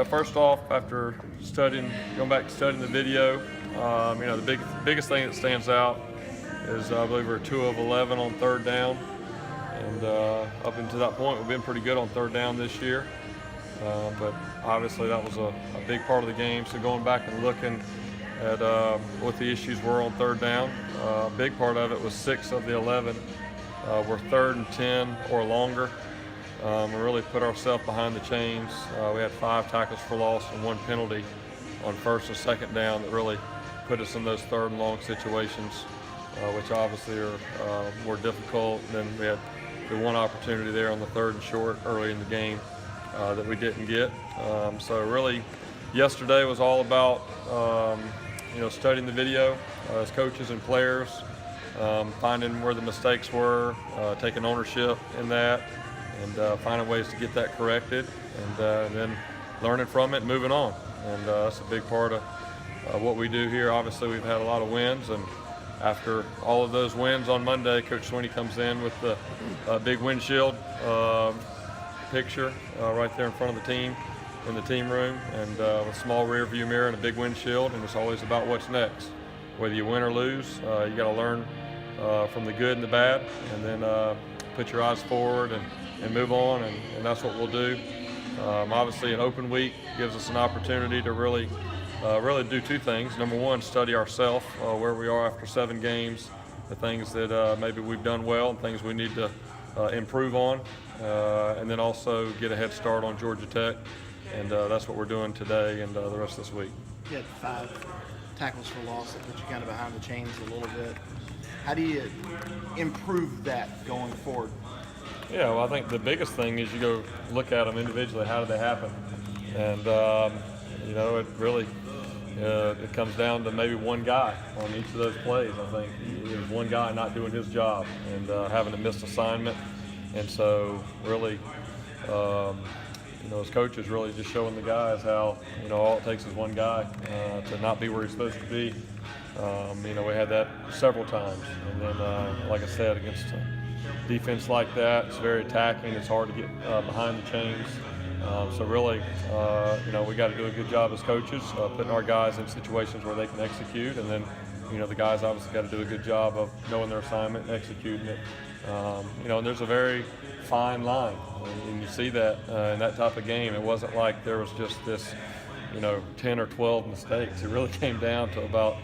first off, after going back to studying the video, the biggest thing that stands out is I believe we're 2 of 11 on third down. And up until that point, we've been pretty good on third down this year. But obviously that was a big part of the game. So going back and looking at what the issues were on third down, a big part of it was 6 of the 11 were 3rd and 10 or longer. We really put ourselves behind the chains. We had 5 tackles for loss and 1 penalty on first and second down that really put us in those 3rd and long situations, which obviously are more difficult. And then we had the one opportunity there on the 3rd and short early in the game that we didn't get. So really, yesterday was all about studying the video as coaches and players, finding where the mistakes were, taking ownership in that, and finding ways to get that corrected, and then learning from it and moving on. And that's a big part of what we do here. Obviously, we've had a lot of wins, and after all of those wins on Monday, Coach Swinney comes in with the big windshield picture right there in front of the team in the team room, and a small rear view mirror and a big windshield, and it's always about what's next. Whether you win or lose, you got to learn from the good and the bad, and then put your eyes forward and move on, and that's what we'll do. Obviously, an open week gives us an opportunity to really do 2 things. Number one, study ourselves, where we are after 7 games, the things that maybe we've done well and things we need to improve on, and then also get a head start on Georgia Tech. And that's what we're doing today and the rest of this week. You had 5 tackles for loss that put you kind of behind the chains a little bit. How do you improve that going forward? Yeah, well, I think the biggest thing is you go look at them individually. How did they happen? And it really it comes down to maybe one guy on each of those plays. I think there's one guy not doing his job and having a missed assignment, and so really. As coaches, really just showing the guys how, all it takes is one guy to not be where he's supposed to be. We had that several times. And then, like I said, against a defense like that, it's very attacking. It's hard to get behind the chains. So really, we got to do a good job as coaches, putting our guys in situations where they can execute. And then, the guys obviously got to do a good job of knowing their assignment and executing it. And there's a very fine line, and you see that in that type of game. It wasn't like there was just this, 10 or 12 mistakes. It really came down to about,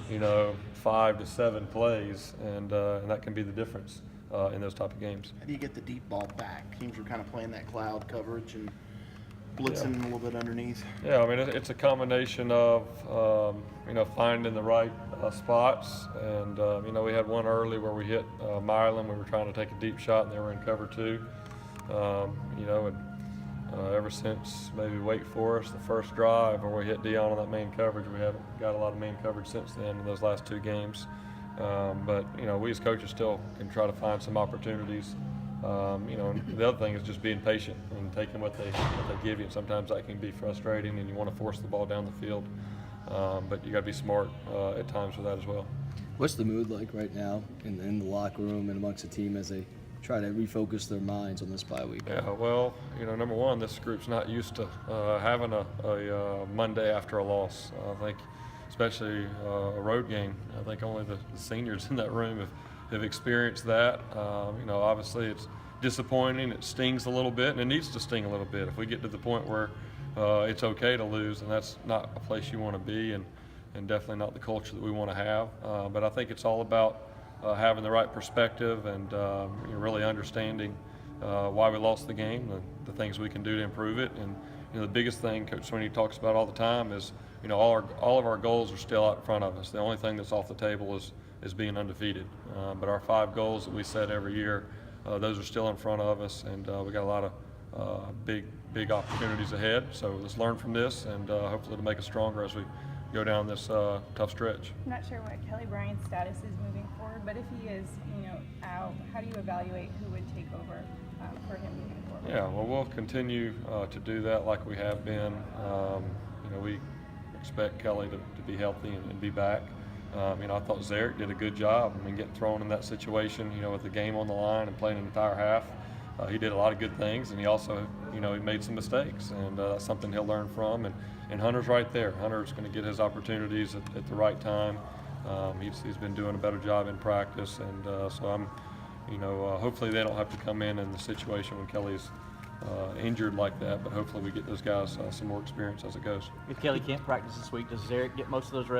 5 to 7 plays, and that can be the difference in those type of games. How do you get the deep ball back? Teams are kind of playing that cloud coverage and blitzing a little bit underneath. Yeah, I mean, it's a combination of, finding the right spots. And, we had one early where we hit Mireland. We were trying to take a deep shot, and they were in cover 2. Ever since maybe Wake Forest, the first drive where we hit Dion on that main coverage, we haven't got a lot of main coverage since then in those last 2 games. But we as coaches still can try to find some opportunities. And the other thing is just being patient and taking what they give you. And sometimes that can be frustrating, and you want to force the ball down the field. But you got to be smart at times with that as well. What's the mood like right now in the locker room and amongst the team as they try to refocus their minds on this bye week? Yeah, well, number one, this group's not used to having a Monday after a loss. I think, especially a road game, I think only the seniors in that room have experienced that. Obviously it's disappointing. It stings a little bit, and it needs to sting a little bit. If we get to the point where it's okay to lose, and that's not a place you want to be, and definitely not the culture that we want to have. But I think it's all about having the right perspective and really understanding why we lost the game, the things we can do to improve it. And the biggest thing Coach Swinney talks about all the time is all of our goals are still out in front of us. The only thing that's off the table is being undefeated. But our 5 goals that we set every year, those are still in front of us, and we got a lot of big opportunities ahead. So let's learn from this, and hopefully to make us stronger as we go down this tough stretch. I'm not sure what Kelly Bryant's status is moving forward, but if he is, out, how do you evaluate who would take over for him moving forward? Yeah, well, we'll continue to do that like we have been. We expect Kelly to be healthy and be back. I thought Zarek did a good job. Getting thrown in that situation, with the game on the line and playing an entire half, he did a lot of good things, and he also, he made some mistakes, and that's something he'll learn from. And Hunter's right there. Hunter's going to get his opportunities at the right time. He's been doing a better job in practice, and so I'm, hopefully they don't have to come in the situation when Kelly's injured like that, but hopefully we get those guys some more experience as it goes. If Kelly can't practice this week, does Zarek get most of those reps?